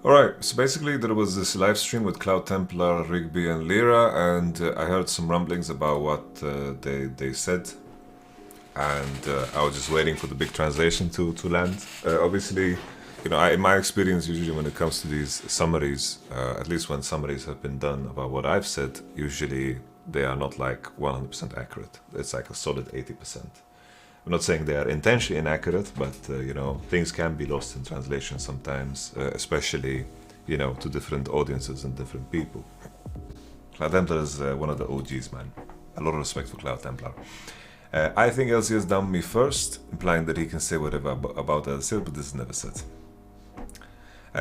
Alright, so basically there was this live stream with Cloud Templar, Rigby and Lyra, and I heard some rumblings about what they said, and I was just waiting for the big translation to land. Obviously, in my experience, usually when it comes to these summaries, at least when summaries have been done about what I've said, usually they are not like 100% accurate. It's like a solid 80%. I'm not saying they are intentionally inaccurate, but things can be lost in translation sometimes, especially to different audiences and different people. Cloud Templar is one of the OGs, man. A lot of respect for Cloud Templar. I think LCS dumped me first, implying that he can say whatever about LCS, but this is never said.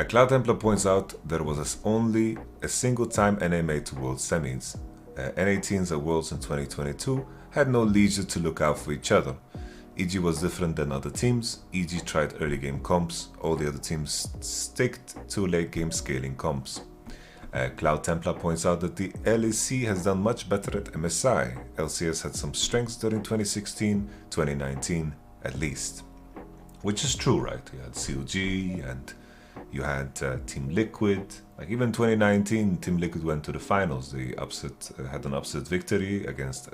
Cloud Templar points out there was only a single time NA made to World Semis. NA teams at Worlds in 2022 had no leisure to look out for each other. EG was different than other teams. EG tried early game comps, all the other teams sticked to late game scaling comps. Cloud Templar points out that the LEC has done much better at MSI. LCS had some strengths during 2016, 2019 at least. Which is true, right? You had COG and you had Team Liquid. Like even 2019, Team Liquid went to the finals. They had an upset victory against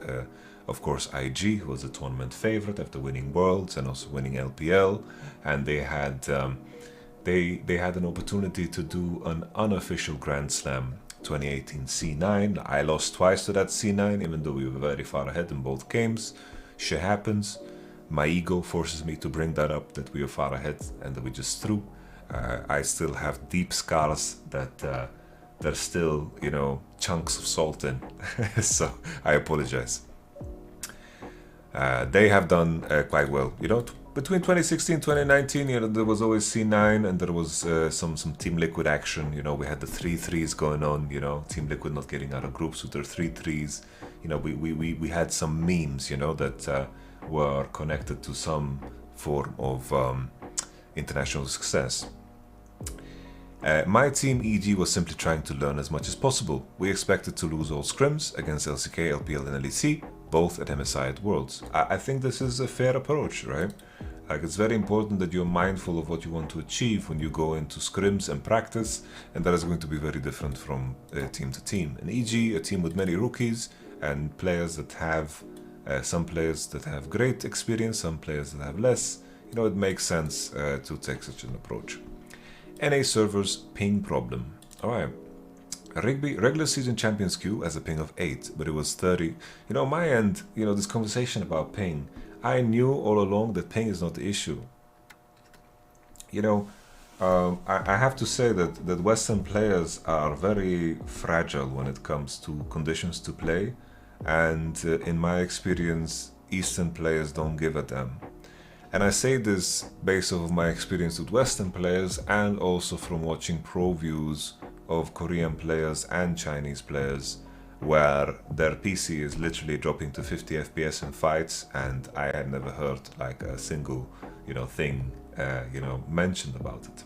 of course IG, who was the tournament favorite after winning Worlds and also winning LPL, and they had an opportunity to do an unofficial Grand Slam 2018 C9. I lost twice to that C9, even though we were very far ahead in both games. Shit happens. My ego forces me to bring that up, that we were far ahead and that we just threw. I still have deep scars that there's still, chunks of salt in. So I apologize. They have done quite well. Between 2016 and 2019, there was always C9 and there was some Team Liquid action. We had the 3-3s going on, Team Liquid not getting out of groups with their 3-3s. We had some memes, that were connected to some form of international success. My team EG was simply trying to learn as much as possible. We expected to lose all scrims against LCK, LPL and LEC, both at MSI at Worlds. I think this is a fair approach, right? Like, it's very important that you're mindful of what you want to achieve when you go into scrims and practice, and that is going to be very different from team to team. In EG, a team with many rookies and players that have some players that have great experience, some players that have less, it makes sense to take such an approach. NA servers ping problem. Alright. Rigby regular season champions queue has a ping of 8, but it was 30. My end, this conversation about ping, I knew all along that ping is not the issue. I have to say that Western players are very fragile when it comes to conditions to play, and in my experience, Eastern players don't give a damn. And I say this based off of my experience with Western players and also from watching pro views of Korean players and Chinese players, where their PC is literally dropping to 50 FPS in fights, and I had never heard like a single, thing, mentioned about it.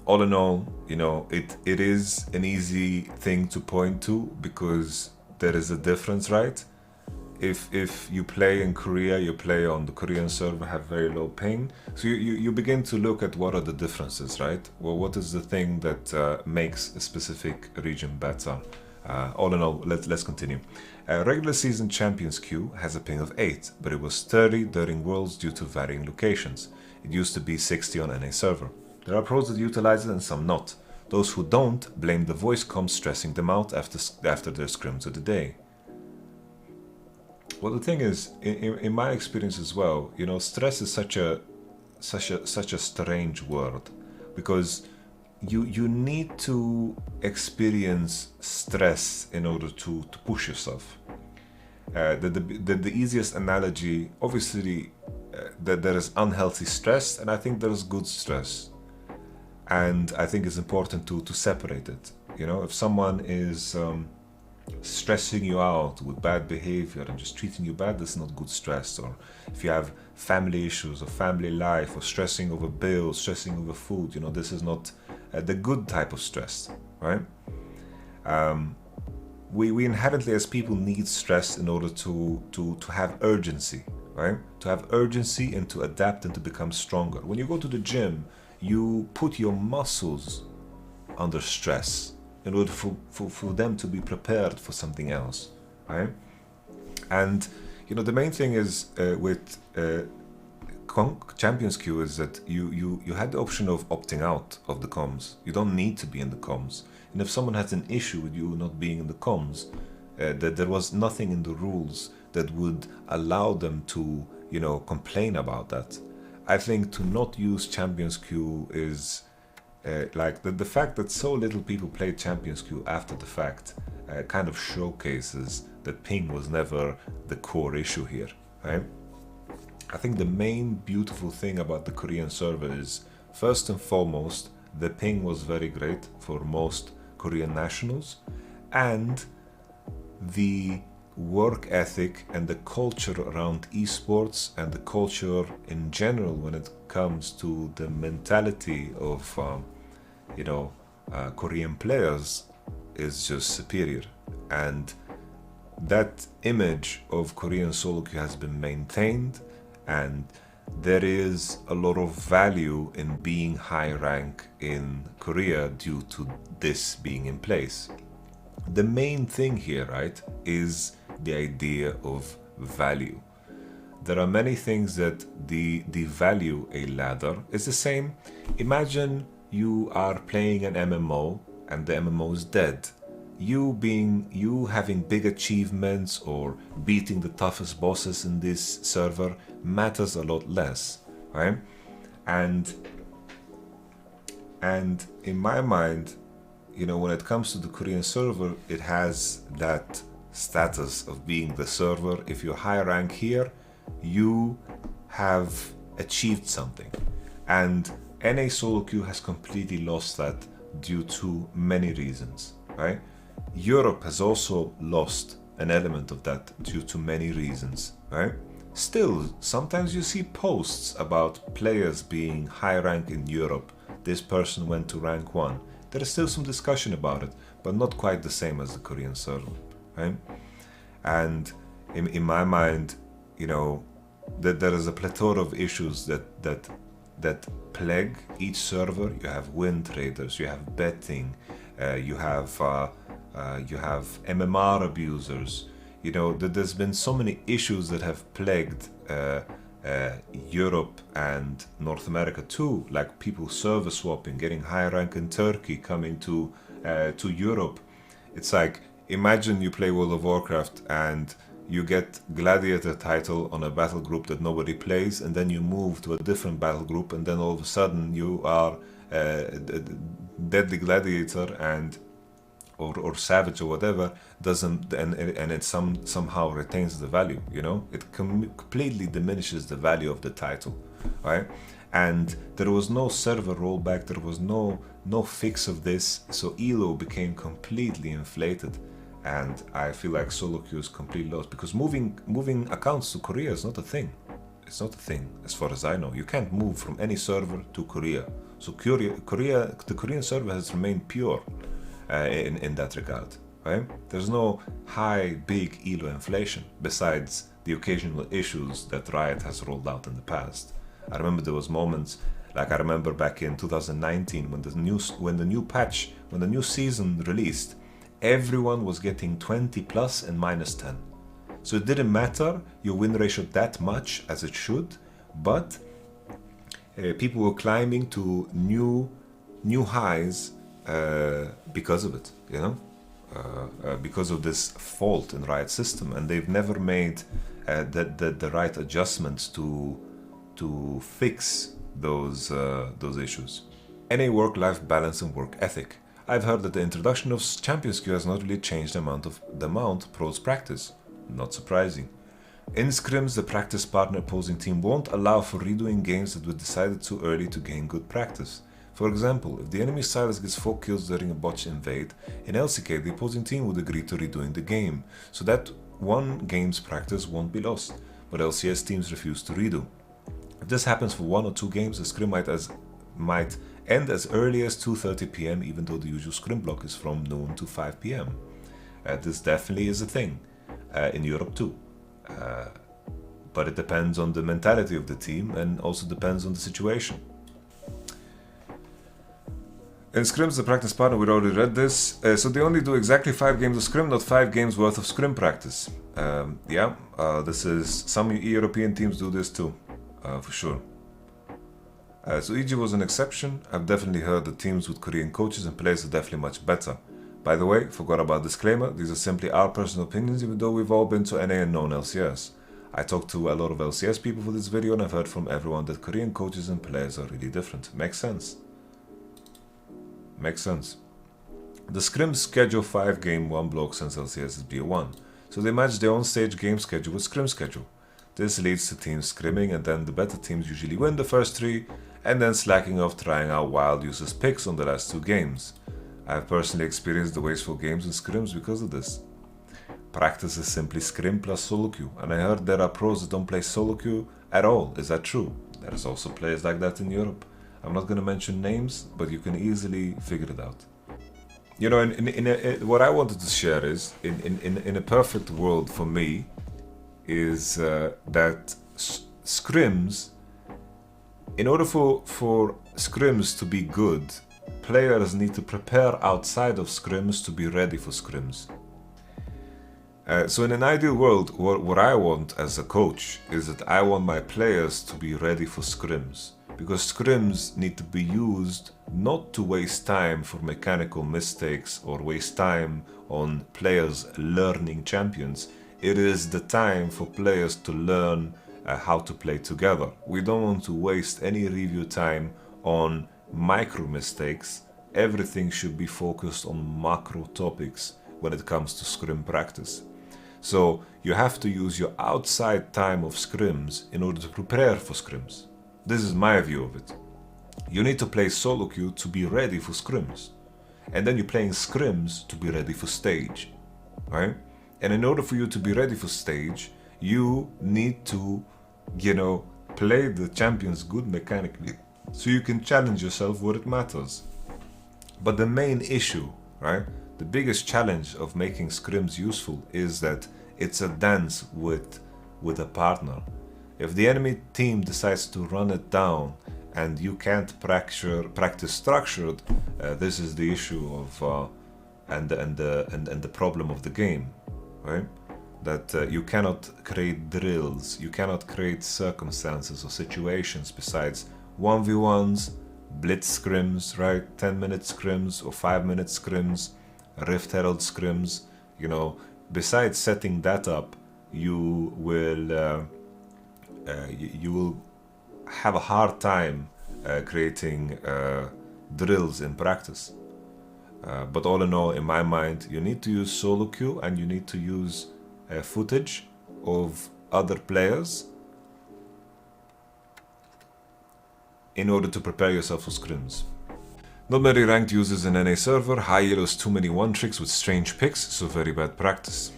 All in all, it is an easy thing to point to because there is a difference, right? If you play in Korea, you play on the Korean server, have very low ping. So you begin to look at what are the differences, right? Well, what is the thing that makes a specific region better? All in all, let's continue. Regular season champions queue has a ping of 8, but it was 30 during Worlds due to varying locations. It used to be 60 on NA server. There are pros that utilize it and some not. Those who don't blame the voice comms stressing them out after their scrims of the day. Well, the thing is, in my experience as well, stress is such a strange word, because you need to experience stress in order to push yourself. The easiest analogy, obviously, that there is unhealthy stress, and I think there is good stress, and I think it's important to separate it. If someone is stressing you out with bad behavior and just treating you bad, that's not good stress. Or if you have family issues or family life or stressing over bills, stressing over food, this is not the good type of stress, right? We inherently as people need stress in order to have urgency, right? To have urgency and to adapt and to become stronger. When you go to the gym, you put your muscles under stress in order for them to be prepared for something else, right? And the main thing is with Champions Queue is that you had the option of opting out of the comms. You don't need to be in the comms. And if someone has an issue with you not being in the comms, that there was nothing in the rules that would allow them to, complain about that. I think to not use Champions Queue is like the fact that so little people played Champions Queue after the fact kind of showcases that ping was never the core issue here, right? I think the main beautiful thing about the Korean server is, first and foremost, the ping was very great for most Korean nationals, and the work ethic and the culture around esports and the culture in general when it comes to the mentality of Korean players is just superior. And that image of Korean solo queue has been maintained, and there is a lot of value in being high rank in Korea due to this being in place. The main thing here, right, is the idea of value. There are many things that devalue a ladder. It's the same. Imagine you are playing an MMO and the MMO is dead. You having big achievements or beating the toughest bosses in this server matters a lot less, right? And in my mind, when it comes to the Korean server, it has that status of being the server. If you're high rank here, you have achieved something. And NA solo queue has completely lost that due to many reasons, right? Europe has also lost an element of that due to many reasons, right? Still, sometimes you see posts about players being high rank in Europe. This person went to rank 1. There is still some discussion about it, but not quite the same as the Korean server, right? And in my mind, that there is a plethora of issues that plague each server. You have win traders, you have betting, you have MMR abusers. That there's been so many issues that have plagued Europe and North America too, like people server swapping, getting high rank in Turkey, coming to Europe. It's like, imagine you play World of Warcraft and you get gladiator title on a battle group that nobody plays, and then you move to a different battle group, and then all of a sudden you are deadly gladiator and or savage or whatever doesn't, and it somehow retains the value. It completely diminishes the value of the title, right? And there was no server rollback, there was no fix of this, so elo became completely inflated. And I feel like solo queue is completely lost, because moving accounts to Korea is not a thing. It's not a thing, as far as I know. You can't move from any server to Korea. So the Korean server has remained pure in that regard, right? There's no big elo inflation, besides the occasional issues that Riot has rolled out in the past. I remember there was moments, like I remember back in 2019 when the new season released, everyone was getting 20 plus and minus 10. So it didn't matter your win ratio that much, as it should, but people were climbing to new highs because of it, because of this fault in Riot system, and they've never made the right adjustments to fix those issues. NA work-life balance and work ethic. I've heard that the introduction of Champions Queue has not really changed the amount pros practice. Not surprising. In scrims, the practice partner opposing team won't allow for redoing games that were decided too early to gain good practice. For example, if the enemy Silas gets 4 kills during a botched invade, in LCK the opposing team would agree to redoing the game, so that one game's practice won't be lost, but LCS teams refuse to redo. If this happens for 1 or 2 games, the scrim might end as early as 2:30 PM, even though the usual scrim block is from noon to 5 PM. This definitely is a thing in Europe too. But it depends on the mentality of the team and also depends on the situation. In scrims, the practice partner, we already read this. So they only do exactly 5 games of scrim, not 5 games worth of scrim practice. This is, some European teams do this too, for sure. So Egypt was an exception. I've definitely heard that teams with Korean coaches and players are definitely much better. By the way, forgot about disclaimer, these are simply our personal opinions, even though we've all been to NA and known LCS. I talked to a lot of LCS people for this video, and I've heard from everyone that Korean coaches and players are really different. Makes sense. Makes sense. The scrims schedule 5 game 1 block since LCS is BO1, so they match their own stage game schedule with scrim schedule. This leads to teams scrimming, and then the better teams usually win the first 3, and then slacking off trying out wild users picks on the last 2 games. I have personally experienced the wasteful games and scrims because of this. Practice is simply scrim plus solo queue, and I heard there are pros that don't play solo queue at all. Is that true? There's also players like that in Europe. I'm not going to mention names, but you can easily figure it out. You know, what I wanted to share is, in a perfect world for me, is that scrims, in order for scrims to be good, players need to prepare outside of scrims to be ready for scrims. So in an ideal world, what I want as a coach is that I want my players to be ready for scrims. Because scrims need to be used not to waste time for mechanical mistakes or waste time on players learning champions. It is the time for players to learn how to play together. We don't want to waste any review time on micro mistakes. Everything should be focused on macro topics when it comes to scrim practice. So you have to use your outside time of scrims in order to prepare for scrims. This is my view of it. You need to play solo queue to be ready for scrims. And then you're playing scrims to be ready for stage. Right? And in order for you to be ready for stage, you need to, play the champions good mechanically, so you can challenge yourself where it matters. But the main issue, right? The biggest challenge of making scrims useful is that it's a dance with a partner. If the enemy team decides to run it down and you can't practice structured, this is the issue of and the problem of the game, right? That you cannot create drills, you cannot create circumstances or situations besides 1v1s, blitz scrims, right? 10-minute scrims or 5-minute scrims, Rift Herald scrims. Besides setting that up, you will have a hard time creating drills in practice. But all in all, in my mind, you need to use solo queue and you need to use footage of other players in order to prepare yourself for scrims. Not many ranked users in NA server, high yellows too many one tricks with strange picks, so very bad practice.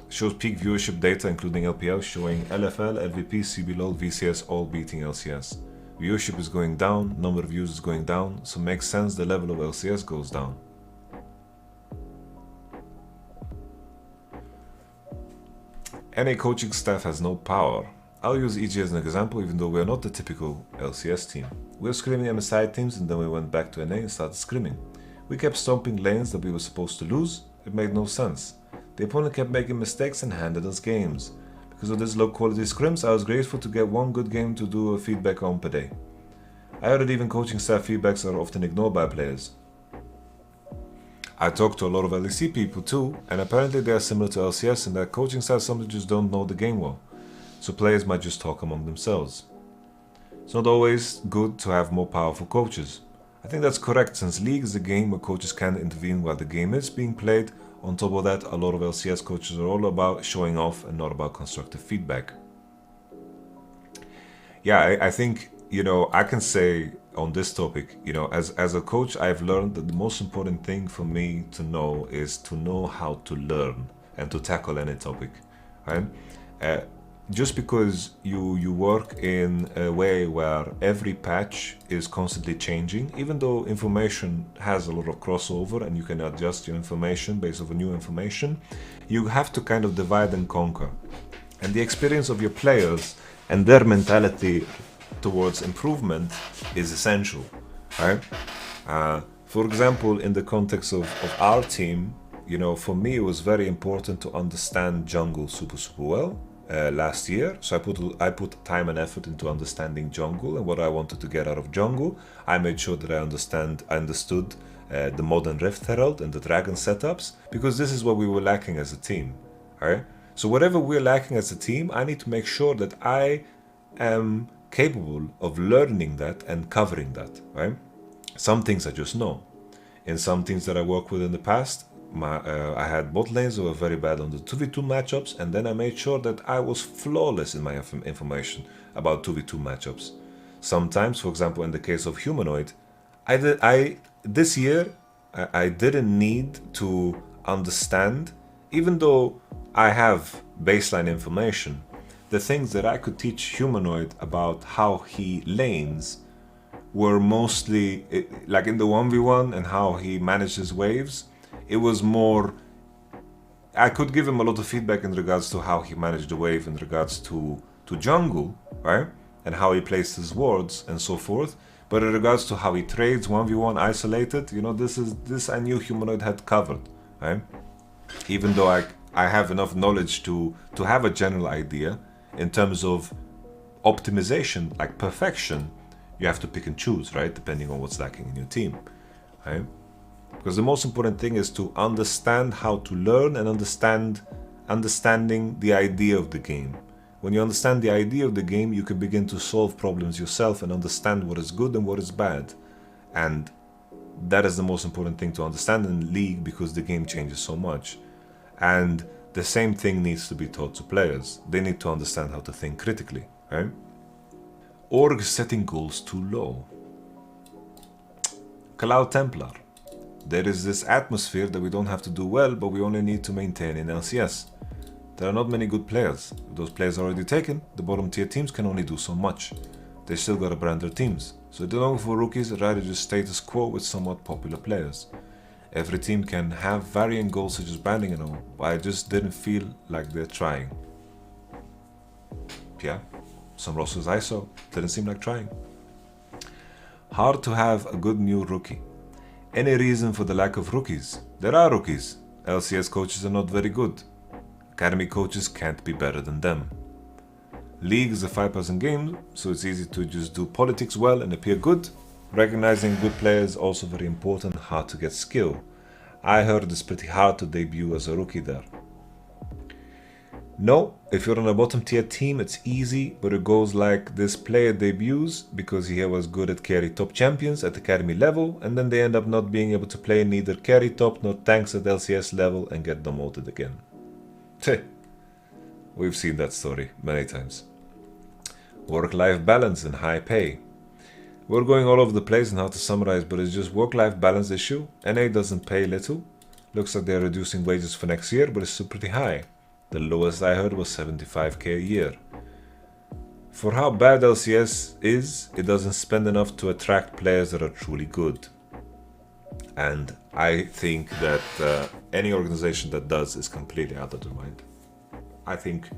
Shows peak viewership data including LPL showing LFL, LVP, CBLOL, VCS all beating LCS. Viewership is going down, number of views is going down, so makes sense the level of LCS goes down. NA coaching staff has no power. I'll use EG as an example, even though we are not the typical LCS team. We were scrimming MSI teams and then we went back to NA and started scrimming. We kept stomping lanes that we were supposed to lose. It made no sense. The opponent kept making mistakes and handed us games. Because of this low quality scrims, I was grateful to get one good game to do a feedback on per day. I heard that even coaching staff feedbacks are often ignored by players. I talked to a lot of LEC people too, and apparently they are similar to LCS in that coaching staff sometimes just don't know the game well. So players might just talk among themselves. It's not always good to have more powerful coaches. I think that's correct, since League is a game where coaches can intervene while the game is being played. On top of that, a lot of LCS coaches are all about showing off and not about constructive feedback. Yeah, I think, I can say on this topic, as a coach, I've learned that the most important thing for me to know is to know how to learn and to tackle any topic, right? Just because you work in a way where every patch is constantly changing, even though information has a lot of crossover and you can adjust your information based on new information, you have to kind of divide and conquer. And the experience of your players and their mentality towards improvement is essential, right? For example, in the context of our team, you know, for me it was very important to understand jungle super well last year. So I put time and effort into understanding jungle and what I wanted to get out of jungle. I made sure that I understood the modern Rift Herald and the Dragon setups, because this is what we were lacking as a team. Alright? So whatever we're lacking as a team, I need to make sure that I am capable of learning that and covering that. Right? Some things I just know. In some teams that I worked with in the past, I had bot lanes that were very bad on the 2v2 matchups, and then I made sure that I was flawless in my information about 2v2 matchups. Sometimes, for example, in the case of Humanoid, this year I didn't need to understand, even though I have baseline information, the things that I could teach Humanoid about how he lanes were mostly, like in the 1v1 and how he manages waves, it was more, I could give him a lot of feedback in regards to how he managed the wave in regards to jungle, right? And how he placed his wards and so forth. But in regards to how he trades 1v1 isolated, you know, this I knew Humanoid had covered, right? Even though I have enough knowledge to have a general idea in terms of optimization, like perfection, you have to pick and choose, right? Depending on what's lacking in your team, right? Because the most important thing is to understand how to learn and understanding the idea of the game. When you understand the idea of the game, you can begin to solve problems yourself and understand what is good and what is bad. And that is the most important thing to understand in League, because the game changes so much. And the same thing needs to be taught to players. They need to understand how to think critically, right? Org setting goals too low. Cloud Templar. There is this atmosphere that we don't have to do well, but we only need to maintain in LCS. There are not many good players. If those players are already taken, the bottom tier teams can only do so much. They still gotta brand their teams. So they're looking for rookies, rather just status quo with somewhat popular players. Every team can have varying goals such as branding and all, but I just didn't feel like they're trying. Yeah, some rosters I saw didn't seem like trying. Hard to have a good new rookie. Any reason for the lack of rookies? There are rookies. LCS coaches are not very good. Academy coaches can't be better than them. League is a 5-person game, so it's easy to just do politics well and appear good. Recognizing good players is also very important, hard to get skill. I heard it's pretty hard to debut as a rookie there. No, if you're on a bottom tier team, it's easy, but it goes like this player debuts because he was good at carry top champions at academy level, and then they end up not being able to play neither carry top nor tanks at LCS level and get demoted again. We've seen that story many times. Work-life balance and high pay. We're going all over the place on how to summarize, but it's just work-life balance issue. NA doesn't pay little. Looks like they're reducing wages for next year, but it's still pretty high. The lowest I heard was 75k a year. For how bad LCS is, it doesn't spend enough to attract players that are truly good. And I think that any organization that does is completely out of their mind. I think,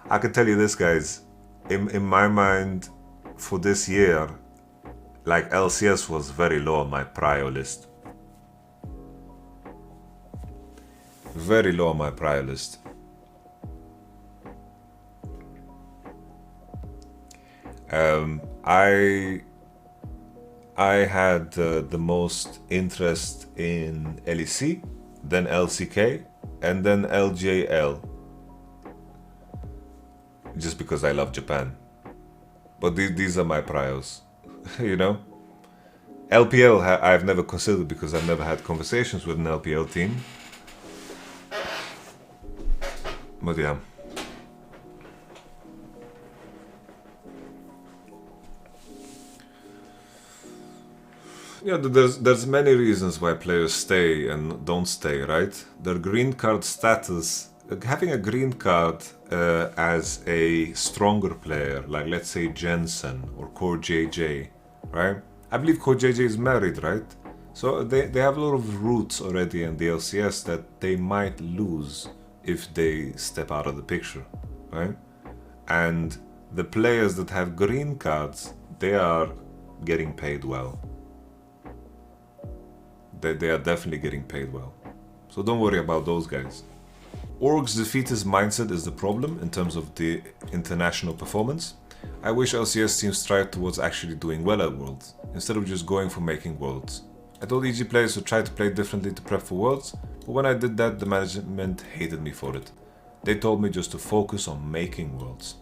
I can tell you this, guys, in my mind, for this year, like LCS was very low on my prior list. Very low on my prior list. I had the most interest in LEC, then LCK, and then LJL. Just because I love Japan. But these are my priors, you know? LPL I've never considered because I've never had conversations with an LPL team. But yeah. Yeah, there's many reasons why players stay and don't stay, right? Their green card status, having a green card as a stronger player, like let's say Jensen or Core JJ, right? I believe Core JJ is married, right? So they have a lot of roots already in the LCS that they might lose if they step out of the picture, right? And the players that have green cards, they are getting paid well. They are definitely getting paid well. So don't worry about those guys. Org's defeatist mindset is the problem in terms of the international performance. I wish LCS teams strive towards actually doing well at Worlds, instead of just going for making Worlds. I told EG players to try to play differently to prep for Worlds, but when I did that, the management hated me for it. They told me just to focus on making Worlds.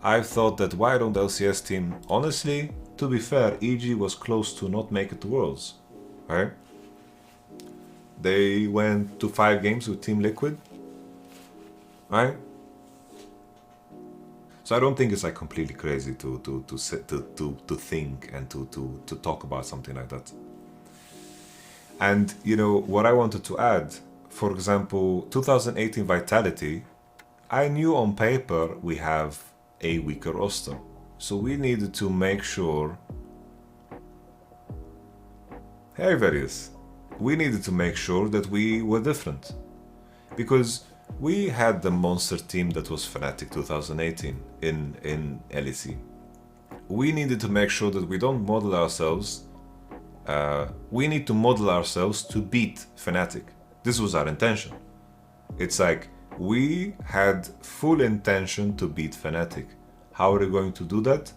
I've thought that why don't the LCS team, honestly, to be fair, EG was close to not make it to Worlds, right? They went to 5 games with Team Liquid, right? So I don't think it's like completely crazy to think and to talk about something like that. And you know what I wanted to add, for example, 2018 Vitality, I knew on paper we have a weaker roster, so we needed to make sure. Hey Various, we needed to make sure that we were different, because we had the monster team that was Fnatic 2018 in LEC. We needed to make sure that we don't model ourselves. We need to model ourselves to beat Fnatic. This was our intention. It's like we had full intention to beat Fnatic. How are we going to do that?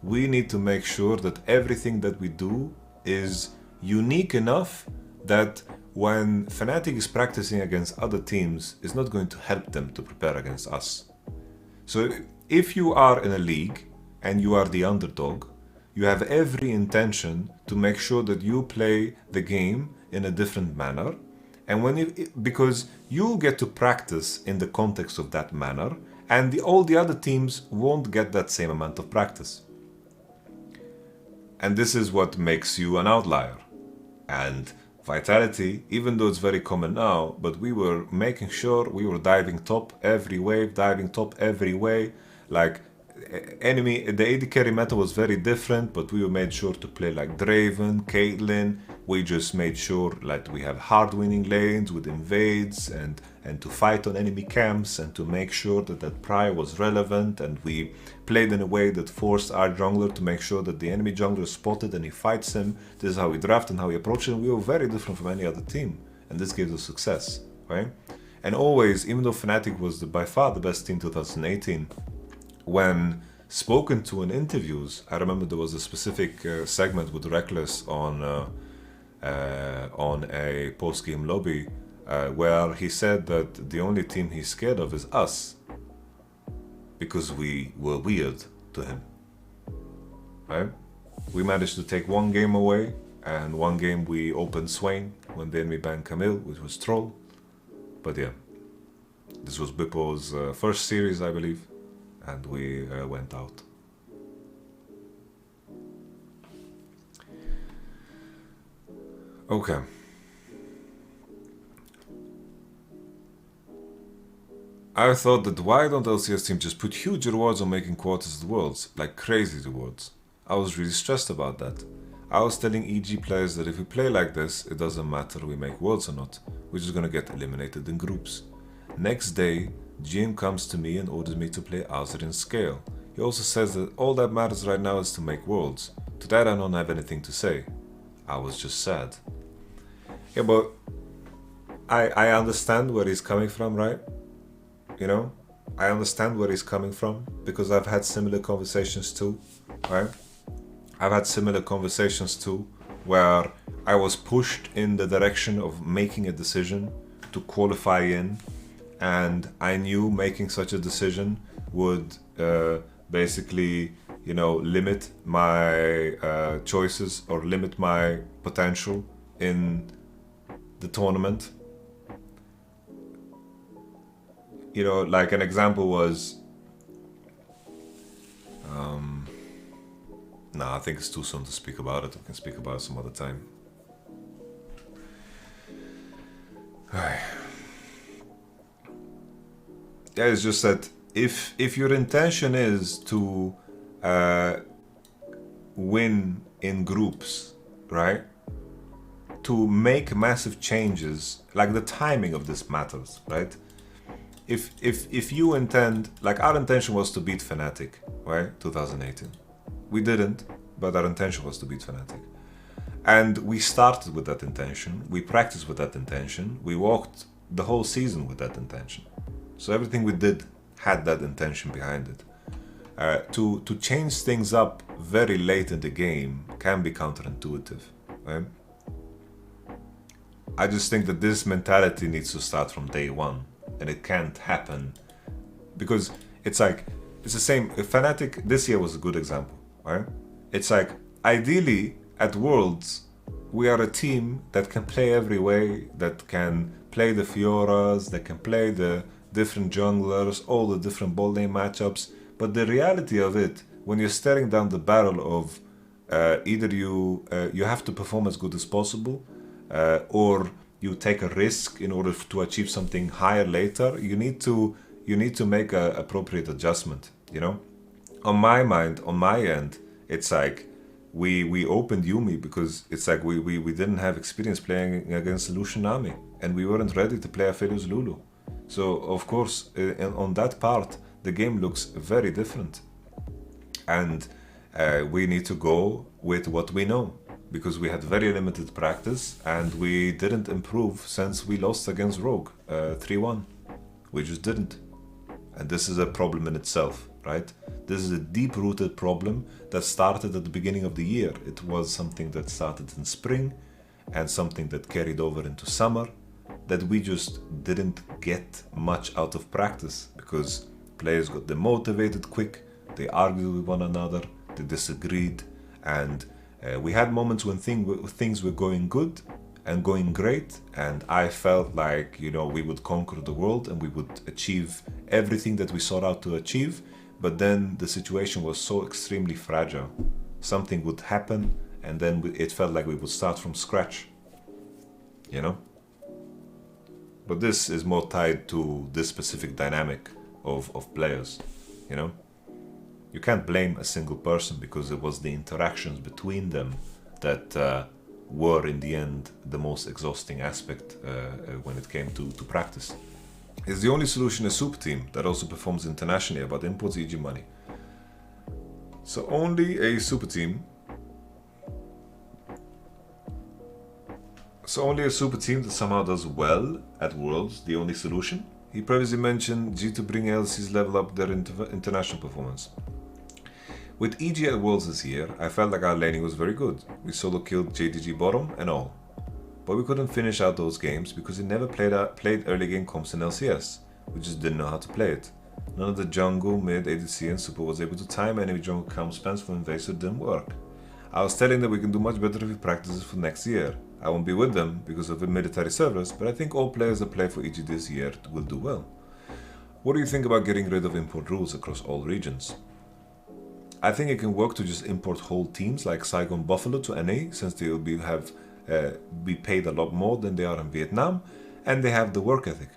We need to make sure that everything that we do is unique enough that when Fnatic is practicing against other teams, it's not going to help them to prepare against us. So if you are in a league and you are the underdog, you have every intention to make sure that you play the game in a different manner, and because you get to practice in the context of that manner, and all the other teams won't get that same amount of practice. And this is what makes you an outlier. And Vitality, even though it's very common now, but we were making sure we were diving top every wave, like the AD carry meta was very different, but we made sure to play like Draven, Caitlyn. We just made sure like we have hard winning lanes with invades and to fight on enemy camps and to make sure that that pry was relevant, and we played in a way that forced our jungler to make sure that the enemy jungler is spotted and he fights him. This is how we draft and how we approach it. We were very different from any other team, and this gave us success, right? And always, even though Fnatic was by far the best team 2018, when spoken to in interviews, I remember there was a specific segment with Reckless on a post-game lobby where he said that the only team he's scared of is us, because we were weird to him, right? We managed to take one game away, and one game we opened Swain when the enemy banned Camille, which was troll. But yeah, this was Bippo's first series, I believe, and we went out. Okay. I thought that why don't LCS team just put huge rewards on making quarters of the worlds, like crazy rewards. I was really stressed about that. I was telling EG players that if we play like this, it doesn't matter we make worlds or not, we're just gonna get eliminated in groups. Next day, GM comes to me and orders me to play Azir Scale. He also says that all that matters right now is to make worlds. To that I don't have anything to say. I was just sad. Yeah, but I understand where he's coming from, right? You know, I understand where he's coming from, because I've had similar conversations too, right? I've had similar conversations too, where I was pushed in the direction of making a decision to qualify in, and I knew making such a decision would basically, you know, limit my choices or limit my potential in the tournament. You know, like an example was, I think it's too soon to speak about it. We can speak about it some other time. Yeah, it's just that if your intention is to win in groups, right? To make massive changes, like the timing of this matters, right? If you intend, like our intention was to beat Fnatic, right? 2018. We didn't, but our intention was to beat Fnatic. And we started with that intention, we practiced with that intention, we walked the whole season with that intention. So everything we did had that intention behind it. To change things up very late in the game can be counterintuitive, right? I just think that this mentality needs to start from day one, and it can't happen because it's like, it's the same. Fnatic this year was a good example, right? It's like, ideally at Worlds, we are a team that can play every way, that can play the Fioras, that can play the different junglers, all the different ball lane matchups. But the reality of it, when you're staring down the barrel of either you have to perform as good as possible, or you take a risk in order to achieve something higher later, you need to make a appropriate adjustment. You know, on my mind, on my end, it's like we opened Yumi because it's like we didn't have experience playing against Lucian Army, and we weren't ready to play Aphelios Lulu. So of course, on that part, the game looks very different, and we need to go with what we know, because we had very limited practice and we didn't improve since we lost against Rogue 3-1. We just didn't. And this is a problem in itself, right? This is a deep-rooted problem that started at the beginning of the year. It was something that started in spring and something that carried over into summer, that we just didn't get much out of practice because players got demotivated quick, they argued with one another, they disagreed, and we had moments when things were going good and going great, and I felt like, you know, we would conquer the world and we would achieve everything that we sought out to achieve. But then the situation was so extremely fragile. Something would happen and then it felt like we would start from scratch, you know? But this is more tied to this specific dynamic of players, you know? You can't blame a single person because it was the interactions between them that were in the end the most exhausting aspect when it came to practice. Is the only solution a super team that also performs internationally but imports EG money? So only a super team. So only a super team that somehow does well at Worlds, the only solution? He previously mentioned G to bring LCS level up their international performance. With EG at Worlds this year, I felt like our laning was very good. We solo killed JDG bottom and all. But we couldn't finish out those games because we never played early game comps in LCS. We just didn't know how to play it. None of the jungle, mid, ADC and super was able to time any jungle camp spams for invasive, didn't work. I was telling them we can do much better if we practice for next year. I won't be with them because of the military service, but I think all players that play for EG this year will do well. What do you think about getting rid of import rules across all regions? I think it can work to just import whole teams like Saigon Buffalo to NA, since they will be paid a lot more than they are in Vietnam, and they have the work ethic.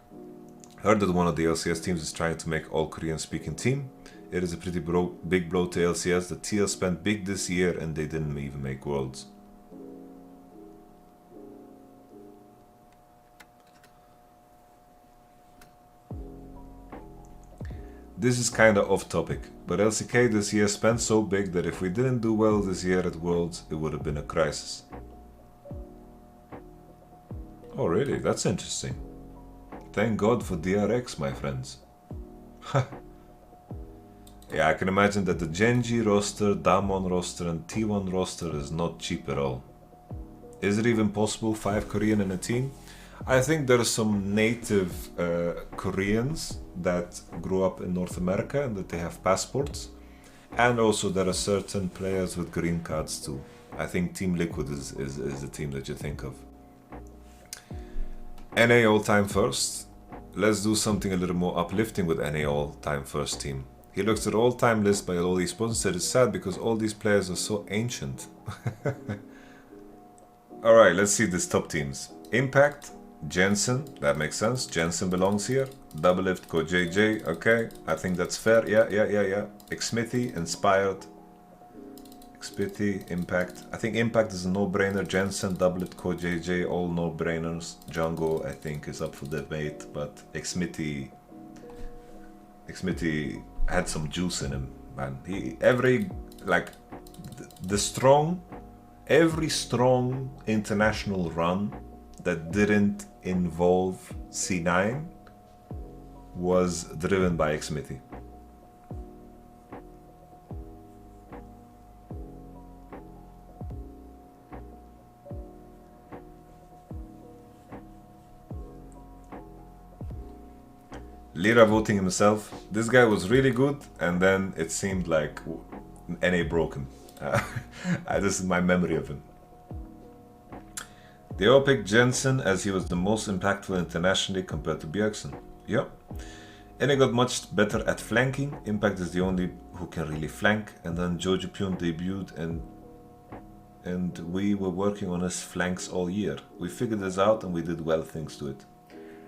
Heard that one of the LCS teams is trying to make all Korean speaking team. It is a pretty big blow to LCS. The TL spent big this year and they didn't even make Worlds. This is kinda off topic, but LCK this year spent so big that if we didn't do well this year at Worlds, it would have been a crisis. Oh really? That's interesting. Thank God for DRX, my friends. Yeah, I can imagine that the Genji roster, Damwon roster and T1 roster is not cheap at all. Is it even possible 5 Korean in a team? I think there are some native Koreans that grew up in North America and that they have passports. And also there are certain players with green cards too. I think Team Liquid is the team that you think of. NA all-time first. Let's do something a little more uplifting with NA all-time first team. He looks at all-time list by all these sponsors and said it's sad because all these players are so ancient. Alright, let's see these top teams. Impact, Jensen, that makes sense. Jensen belongs here. Doublelift, Go JJ, okay. I think that's fair. Yeah. Xmithy, Inspired. Xmithy, Impact. I think Impact is a no-brainer. Jensen, Doublelift, Go JJ, all no-brainers. Jungle, I think, is up for debate, but Xmithy had some juice in him, man. The strong Every strong international run that didn't involve C9 was driven by Xmithy. Lira voting himself. This guy was really good, and then it seemed like NA broken. This is my memory of him. They all picked Jensen as he was the most impactful internationally compared to Bjergsen. Yep. NA got much better at flanking. Impact is the only who can really flank. And then Jojo Pyun debuted, and we were working on his flanks all year. We figured this out and we did well thanks to it.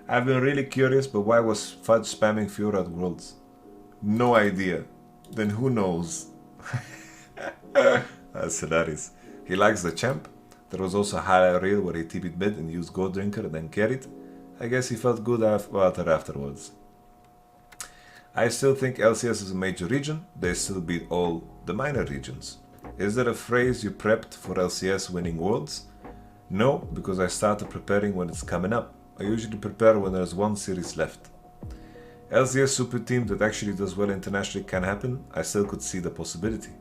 I've been really curious, but why was Fudge spamming Fiora at Worlds? No idea. Then who knows? That's hilarious. He likes the champ. There was also a highlight reel where he TP'd mid and used Gold Drinker and then carried. I guess he felt good about it afterwards. I still think LCS is a major region. They still beat all the minor regions. Is there a phrase you prepped for LCS winning Worlds? No, because I started preparing when it's coming up. I usually prepare when there's one series left. LCS super team that actually does well internationally can happen. I still could see the possibility.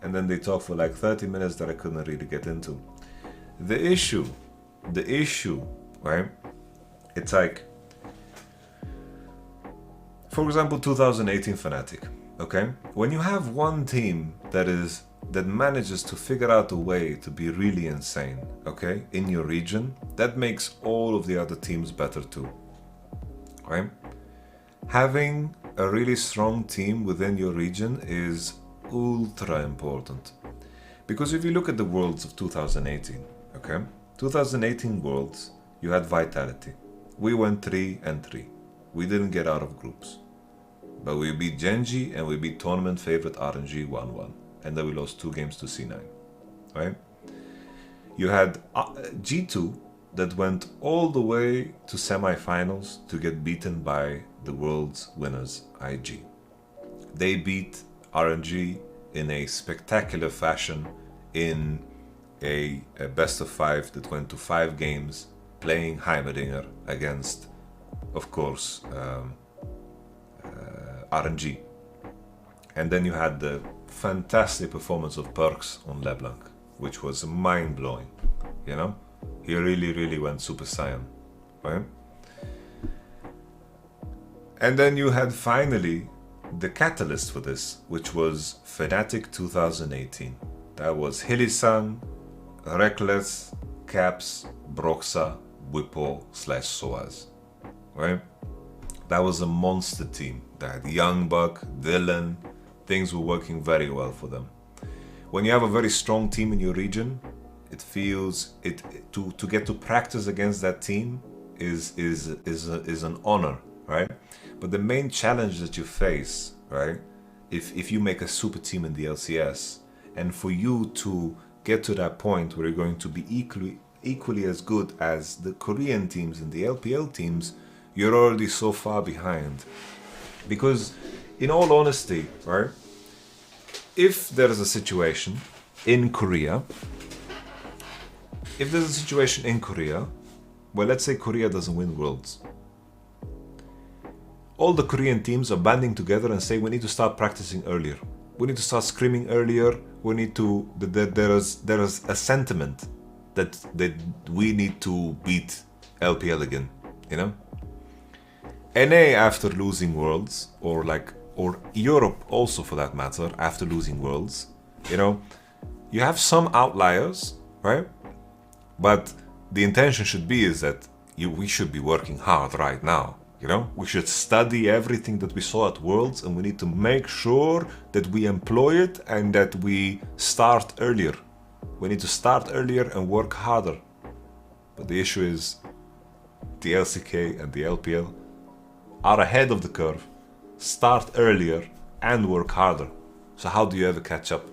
And then they talk for like 30 minutes that I couldn't really get into. The issue, right? It's like, for example, 2018 Fnatic, okay? When you have one team that manages to figure out a way to be really insane, okay, in your region, that makes all of the other teams better too, right? Having a really strong team within your region is ultra important. Because if you look at the Worlds of 2018, okay, 2018 Worlds, you had Vitality. We went 3-3. We didn't get out of groups. But we beat Genji and we beat tournament favorite RNG 1-1. And then we lost 2 games to C9, right? You had G2 that went all the way to semi-finals to get beaten by the world's winners, IG. They beat RNG in a spectacular fashion in a best of 5 that went to 5 games, playing Heimerdinger against, of course, RNG. And then you had the fantastic performance of Perks on LeBlanc, which was mind-blowing, you know? He really went Super Saiyan, right? And then you had finally the catalyst for this, which was Fnatic 2018. That was Hillisang, Reckless, Caps, Broxa, Bwipo/Soaz, right? That was a monster team. They had Youngbuck, Dylan. Things were working very well for them. When you have a very strong team in your region, it feels to get to practice against that team is an honor, right? But the main challenge that you face, right, if you make a super team in the LCS, and for you to get to that point where you're going to be equally as good as the Korean teams and the LPL teams, you're already so far behind. Because in all honesty, right, if there is a situation in Korea, well, let's say Korea doesn't win Worlds. All the Korean teams are banding together and say we need to start practicing earlier. We need to start screaming earlier. We need to. There is a sentiment that we need to beat LPL again. You know. NA after losing Worlds, or Europe also for that matter, after losing Worlds, you know, you have some outliers, right? But the intention should be is that we should be working hard right now, you know? We should study everything that we saw at Worlds, and we need to make sure that we employ it and that we start earlier. We need to start earlier and work harder. But the issue is the LCK and the LPL are ahead of the curve, start earlier and work harder. So how do you ever catch up?